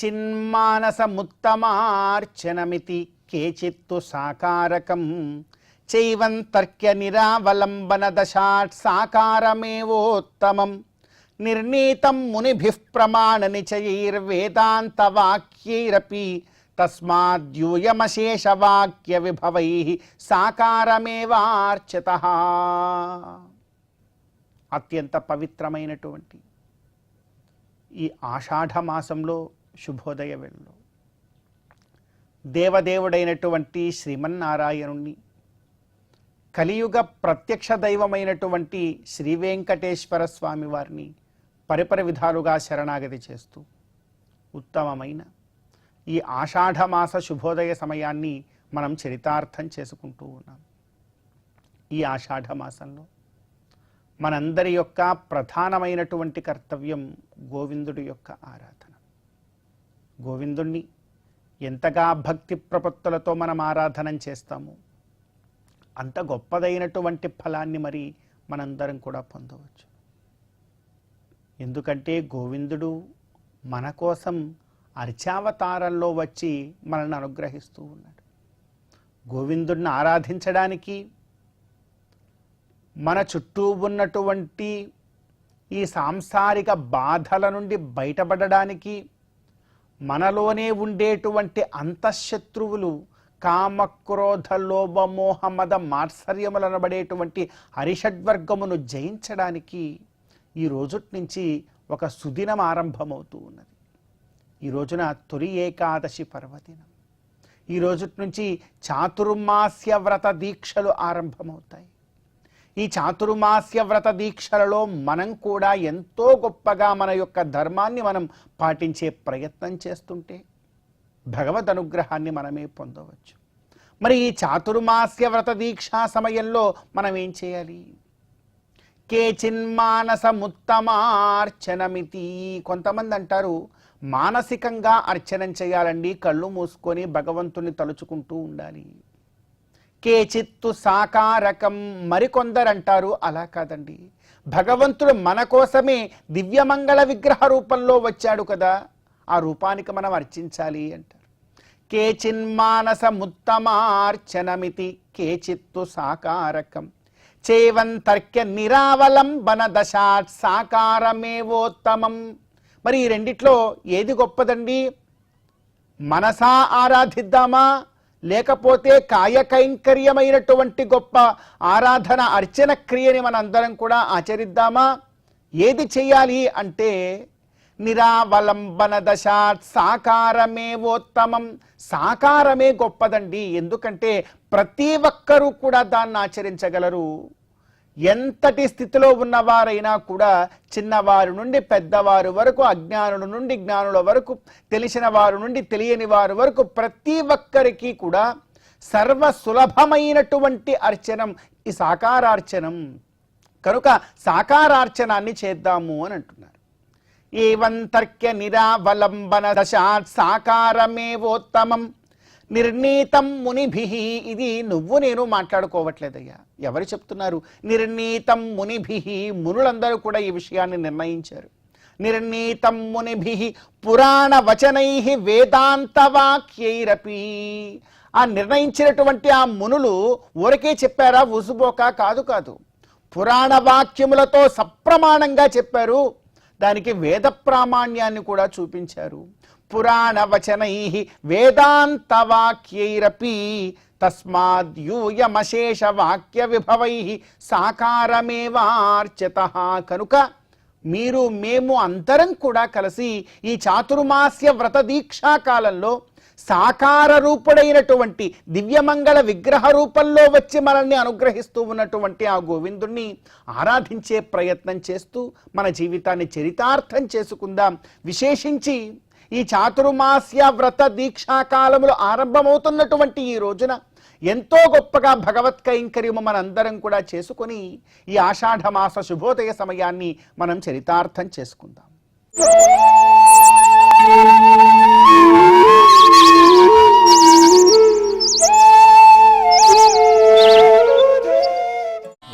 కేచిన్మానసముత్తమార్చనమితి కేచిత్తు సాకారకం చైవంతర్క్య నిరావలంబన దశాత్ సాకారమేవోత్తమం నిర్ణీతం మునిభిః ప్రమాణ నిచయైర్వేదాంతవాక్యైరపి తస్మాద్యూయమశేషవాక్య విభవైః సాకారమేవార్చితః. అత్యంత పవిత్రమైనటువంటి ఈ ఆషాఢ మాసంలో శుభోదయ వేళలో దేవదేవుడైనటువంటి శ్రీమన్నారాయణుణ్ణి, కలియుగ ప్రత్యక్ష దైవమైనటువంటి శ్రీ వెంకటేశ్వర స్వామి వారిని పరిపర విధాలుగా శరణాగతి చేస్తూ ఉత్తమమైన ఈ ఆషాఢమాస శుభోదయ సమయాన్ని మనం చరితార్థం చేసుకుంటూ ఉన్నాం. ఈ ఆషాఢమాసంలో మనందరి యొక్క ప్రధానమైనటువంటి కర్తవ్యం గోవిందుడి యొక్క ఆరాధన. గోవిందుణ్ణి ఎంతగా భక్తి ప్రపత్తులతో మనం ఆరాధన చేస్తామో అంత గొప్పదైనటువంటి ఫలాన్ని మరి మనందరం కూడా పొందవచ్చు. ఎందుకంటే గోవిందుడు మన కోసం అర్చావతారంలో వచ్చి మనల్ని అనుగ్రహిస్తూ ఉన్నాడు. గోవిందుడిని ఆరాధించడానికి, మన చుట్టూ ఉన్నటువంటి ఈ సాంసారిక బాధల నుండి బయటపడడానికి, మనలోనే ఉండేటువంటి అంతఃశత్రువులు కామక్రోధ లోభమోహ మద మాత్సర్యములనబడేటువంటి హరిషడ్వర్గమును జయించడానికి ఈ రోజుటి నుంచి ఒక సుదినం ఆరంభమవుతూ ఉన్నది. ఈ రోజున తొలి ఏకాదశి పర్వదినం. ఈ రోజుటి నుంచి చాతుర్మాస్య వ్రత దీక్షలు ఆరంభమవుతాయి. ఈ చాతుర్మాస్య వ్రత దీక్షలలో మనం కూడా ఎంతో గొప్పగా మన యొక్క ధర్మాన్ని మనం పాటించే ప్రయత్నం చేస్తుంటే భగవద్ అనుగ్రహాన్ని మనమే పొందవచ్చు. మరి ఈ చాతుర్మాస్య వ్రత దీక్షా సమయంలో మనం ఏం చేయాలి? కేచిన్మానసముత్తమార్చనమితి. కొంతమంది అంటారు మానసికంగా అర్చనం చేయాలండి, కళ్ళు మూసుకొని భగవంతుని తలుచుకుంటూ ఉండాలి. కేచిత్తు సాకారకం. మరికొందరు అంటారు అలా కాదండి, భగవంతుడు మన కోసమే దివ్యమంగళ విగ్రహ రూపంలో వచ్చాడు కదా, ఆ రూపానికి మనం అర్చించాలి అంటారు. కేచిన్మానసముత్తమార్చనమితి కేచిత్తు సాకారకం చైవంతర్క్య నిరావలంబన దశాత్ సాకారమేవోత్తమం. మరి ఈ రెండిట్లో ఏది గొప్పదండి? మనసా ఆరాధిద్దామా, లేకపోతే కాయకైంకర్యమైనటువంటి గొప్ప ఆరాధన అర్చన క్రియని మనందరం కూడా ఆచరిద్దామా? ఏది చేయాలి అంటే నిరావలంబన దశాత్ సాకారమేవోత్తమం. సాకారమే గొప్పదండి. ఎందుకంటే ప్రతి ఒక్కరూ కూడా దాన్ని ఆచరించగలరు. ఎంతటి స్థితిలో ఉన్నవారైనా కూడా, చిన్నవారు నుండి పెద్దవారు వరకు, అజ్ఞానుల నుండి జ్ఞానుల వరకు, తెలిసిన వారు నుండి తెలియని వారు వరకు ప్రతి ఒక్కరికి కూడా సర్వ సులభమైనటువంటి అర్చనం ఈ సాకారార్చనం. కనుక సాకారార్చనాన్ని చేద్దాము అని అంటున్నారు. ఏవంతర్క్య నిరావలంబన దశాత్ సాకారమేవోత్తమం నిర్ణీతం మునిభిః. ఇది నువ్వు నేను మాట్లాడుకోవట్లేదయ్యా, ఎవరు చెప్తున్నారు? నిర్ణీతం మునిభిః. మునులందరూ కూడా ఈ విషయాన్ని నిర్ణయించారు. నిర్ణీతం మునిభిః పురాణ వచనైః వేదాంత వాక్యైరపి. ఆ నిర్ణయించినటువంటి ఆ మునులు ఊరకే చెప్పారా? ఊసుబోక కాదు కాదు, పురాణ వాక్యములతో సప్రమాణంగా చెప్పారు. దానికి వేద ప్రామాణ్యాన్ని కూడా చూపించారు. పురాణ వచనైః వేదాంత వాక్యైరపి తస్మాద్యూయమశేష వాక్య విభవైః సాకారమేవార్చితః. కనుక మీరు మేము అందరం కూడా కలిసి ఈ చాతుర్మాస్య వ్రత దీక్షా కాలంలో సాకార రూపుడైనటువంటి దివ్యమంగళ విగ్రహ రూపంలో వచ్చి మనల్ని అనుగ్రహిస్తూ ఉన్నటువంటి ఆ గోవిందుణ్ణి ఆరాధించే ప్రయత్నం చేస్తూ మన జీవితాన్ని చరితార్థం చేసుకుందాం. విశేషించి ఈ చాతుర్మాస్య వ్రత దీక్షా కాలములు ఆరంభమవుతున్నటువంటి ఈ రోజున ఎంతో గొప్పగా భగవత్ కైంకర్యము మనందరం కూడా చేసుకొని ఈ ఆషాఢమాస శుభోదయ సమయాన్ని మనం చరితార్థం చేసుకుందాం.